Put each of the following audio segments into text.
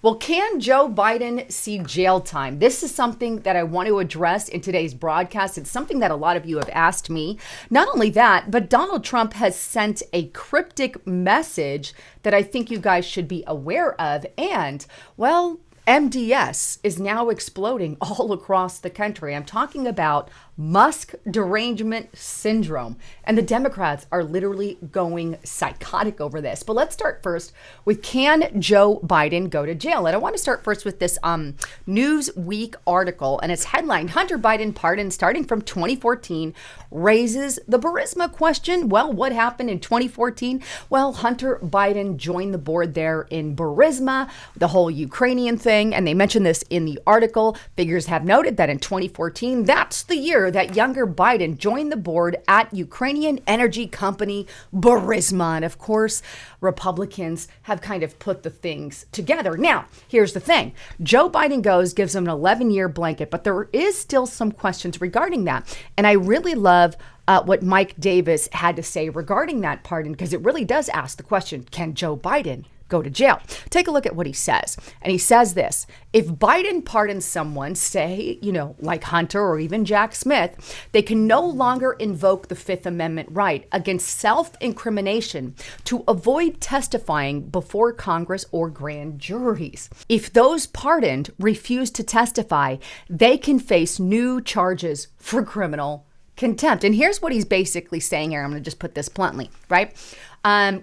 Well, can Joe Biden see jail time? This is something that I want to address in today's broadcast. It's something that a lot of you have asked me. Not only that, but Donald Trump has sent a cryptic message that I think you guys should be aware of. And, well, MDS is now exploding all across the country. I'm talking about Musk derangement syndrome. And the Democrats are literally going psychotic over this. But let's start first with, can Joe Biden go to jail? And I want to start first with this Newsweek article. And it's headlined, Hunter Biden pardon starting from 2014 raises the Burisma question. Well, what happened in 2014? Well, Hunter Biden joined the board there in Burisma, the whole Ukrainian thing. And they mentioned this in the article. Figures have noted that in 2014, that's the year that younger Biden joined the board at Ukrainian energy company Burisma. And of course, Republicans have kind of put the things together. Now, here's the thing. Joe Biden gives him an 11-year blanket, but there is still some questions regarding that. And I really love what Mike Davis had to say regarding that pardon, because it really does ask the question, can Joe Biden go to jail? Take a look at what he says. And he says this: if Biden pardons someone, say, like Hunter or even Jack Smith, they can no longer invoke the Fifth Amendment right against self-incrimination to avoid testifying before Congress or grand juries. If those pardoned refuse to testify, they can face new charges for criminal contempt. And here's what he's basically saying here. I'm going to just put this bluntly, right?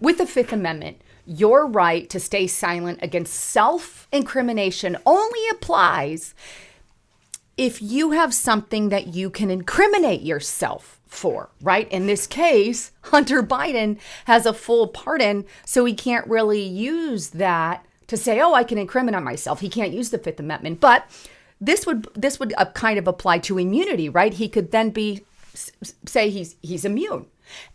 With the Fifth Amendment, your right to stay silent against self-incrimination only applies if you have something that you can incriminate yourself for, right? In this case, Hunter Biden has a full pardon, so he can't really use that to say, oh, I can incriminate myself. He can't use the Fifth Amendment. But this would kind of apply to immunity, right? He could then say he's immune.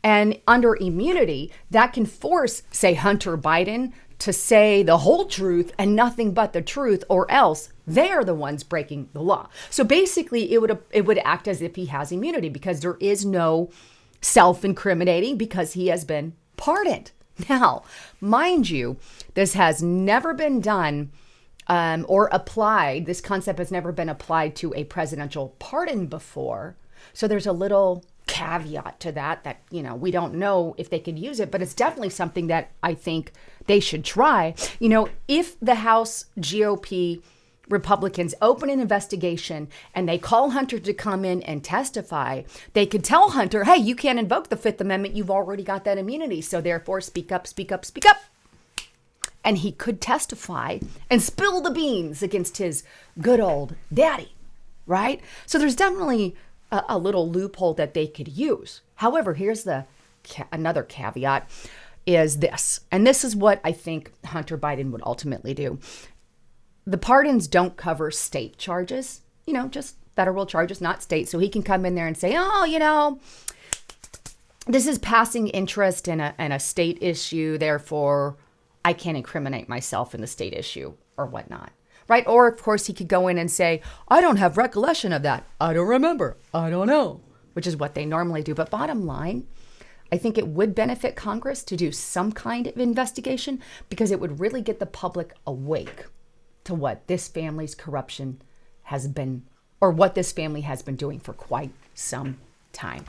And under immunity, that can force, say, Hunter Biden to say the whole truth and nothing but the truth, or else they are the ones breaking the law. So basically, it would act as if he has immunity because there is no self-incriminating because he has been pardoned. Now, mind you, this has never been done or applied. This concept has never been applied to a presidential pardon before. So there's a little caveat to that, we don't know if they could use it, but it's definitely something that I think they should try. If the House GOP Republicans open an investigation and they call Hunter to come in and testify, they could tell Hunter, hey, you can't invoke the Fifth Amendment. You've already got that immunity. So therefore, speak up, speak up, speak up. And he could testify and spill the beans against his good old daddy, right? So there's definitely a little loophole that they could use. However, here's another caveat is this, and this is what I think Hunter Biden would ultimately do. The pardons don't cover state charges, just federal charges, not state. So he can come in there and say, oh, this is passing interest in a state issue. Therefore, I can't incriminate myself in the state issue or whatnot. Right? Or, of course, he could go in and say, I don't have recollection of that. I don't remember. I don't know, which is what they normally do. But bottom line, I think it would benefit Congress to do some kind of investigation because it would really get the public awake to what this family's corruption has been, or what this family has been doing for quite some time.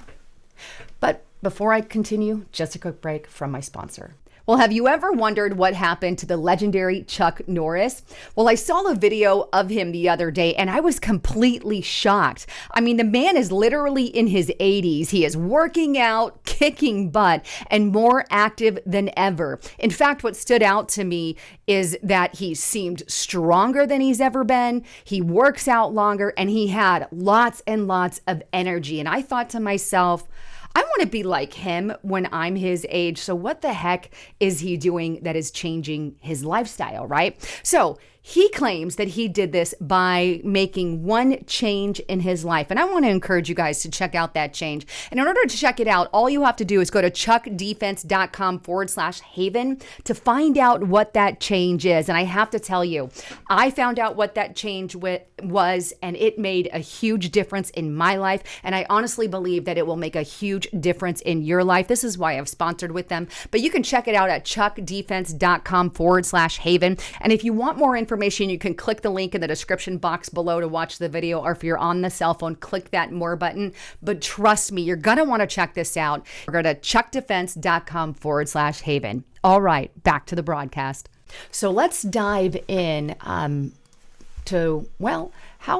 But before I continue, just a quick break from my sponsor. Well, have you ever wondered what happened to the legendary Chuck Norris? Well, I saw a video of him the other day and I was completely shocked. I mean, the man is literally in his 80s. He is working out, kicking butt, and more active than ever. In fact, what stood out to me is that he seemed stronger than he's ever been. He works out longer and he had lots and lots of energy. And I thought to myself, I want to be like him when I'm his age. So what the heck is he doing that is changing his lifestyle, right? So he claims that he did this by making one change in his life. And I want to encourage you guys to check out that change. And in order to check it out, all you have to do is go to chuckdefense.com/haven to find out what that change is. And I have to tell you, I found out what that change was, and it made a huge difference in my life. And I honestly believe that it will make a huge difference in your life. This is why I've sponsored with them. But you can check it out at chuckdefense.com/haven. And if you want more information information, you can click the link in the description box below to watch the video, or if you're on the cell phone, click that more button. But trust me, you're going to want to check this out. Go to chuckdefense.com/Haven. All right, back to the broadcast. So let's dive in how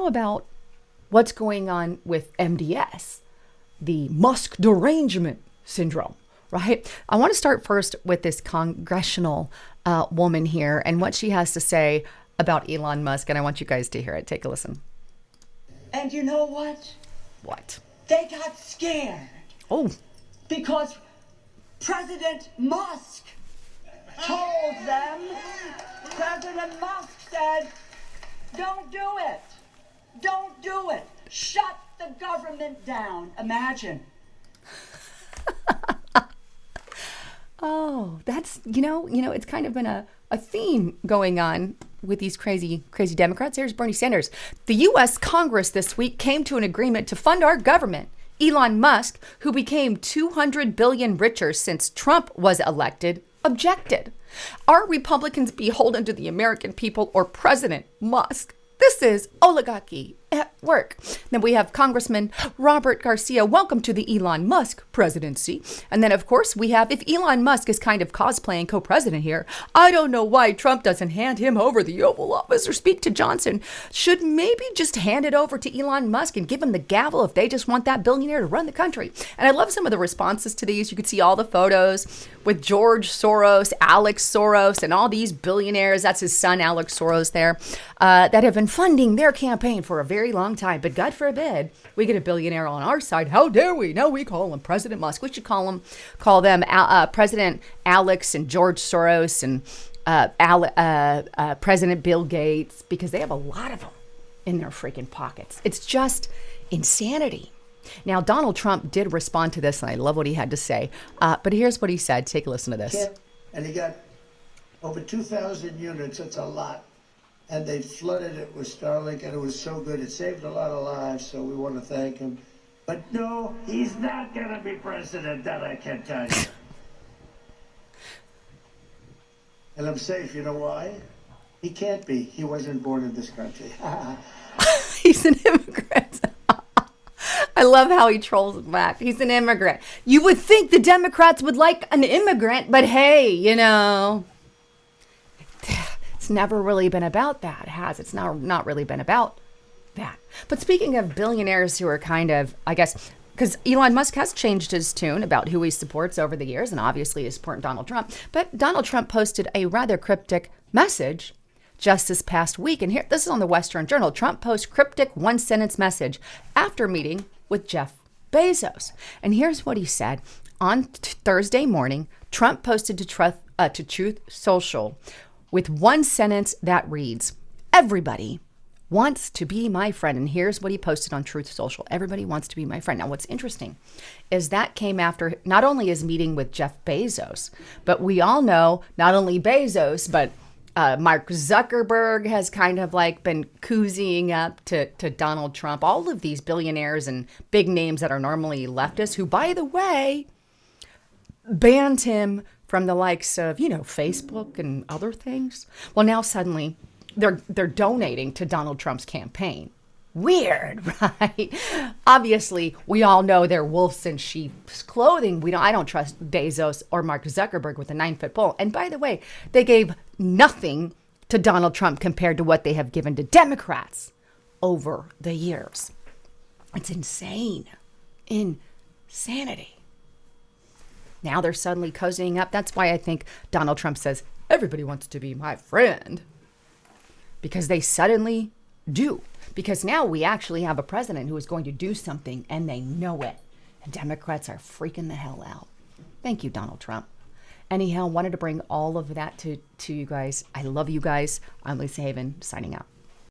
about what's going on with MDS, the Musk derangement syndrome, right? I want to start first with this congressional woman here and what she has to say about Elon Musk, and I want you guys to hear it. Take a listen. And you know what? What? They got scared. Oh. Because President Musk told them, President Musk said, don't do it. Don't do it. Shut the government down. Imagine. Oh, that's, it's kind of been a theme going on with these crazy Democrats. Here's Bernie Sanders. The U.S. Congress this week came to an agreement to fund our government. Elon Musk, who became $200 billion richer since Trump was elected, objected. Are Republicans beholden to the American people or President Musk? This is oligarchy at work. Then we have Congressman Robert Garcia. Welcome to the Elon Musk presidency. And then, of course, we have, if Elon Musk is kind of cosplaying co-president here, I don't know why Trump doesn't hand him over the Oval Office or speak to Johnson. Should maybe just hand it over to Elon Musk and give him the gavel if they just want that billionaire to run the country. And I love some of the responses to these. You could see all the photos with George Soros, Alex Soros, and all these billionaires. That's his son, Alex Soros there, that have been funding their campaign for a very long time. But God forbid we get a billionaire on our side. How dare we? No, we call him President Musk. We should call them President Alex and George Soros and President Bill Gates, because they have a lot of them in their freaking pockets. It's just insanity. Now, Donald Trump did respond to this, and I love what he had to say. But here's what he said. Take a listen to this. And he got over 2,000 units. That's a lot. And they flooded it with Starlink, and it was so good. It saved a lot of lives, so we want to thank him. But no, he's not going to be president, that I can tell you. And I'm safe. You know why? He can't be. He wasn't born in this country. He's an immigrant. I love how he trolls back. He's an immigrant. You would think the Democrats would like an immigrant, but hey, it's never really been about that, has it? It's not really been about that. But speaking of billionaires who are kind of, I guess, because Elon Musk has changed his tune about who he supports over the years, and obviously is supporting Donald Trump. But Donald Trump posted a rather cryptic message just this past week. And here, this is on the Western Journal. Trump posts cryptic one-sentence message after meeting with Jeff Bezos. And here's what he said. On Thursday morning, Trump posted to Truth Social with one sentence that reads, "Everybody wants to be my friend." And here's what he posted on Truth Social. Everybody wants to be my friend. Now, what's interesting is that came after not only his meeting with Jeff Bezos, but we all know not only Bezos, but Mark Zuckerberg has kind of like been koozying up to Donald Trump. All of these billionaires and big names that are normally leftists, who, by the way, banned him from the likes of, Facebook and other things. Well, now suddenly they're donating to Donald Trump's campaign. Weird, right? Obviously, we all know they're wolves in sheep's clothing. I don't trust Bezos or Mark Zuckerberg with a 9-foot pole. And by the way, they gave nothing to Donald Trump compared to what they have given to Democrats over the years. It's insane. Insanity. Now they're suddenly cozying up. That's why I think Donald Trump says, everybody wants to be my friend. Because they suddenly do. Because now we actually have a president who is going to do something, and they know it. And Democrats are freaking the hell out. Thank you, Donald Trump. Anyhow, wanted to bring all of that to you guys. I love you guys. I'm Lisa Haven, signing out.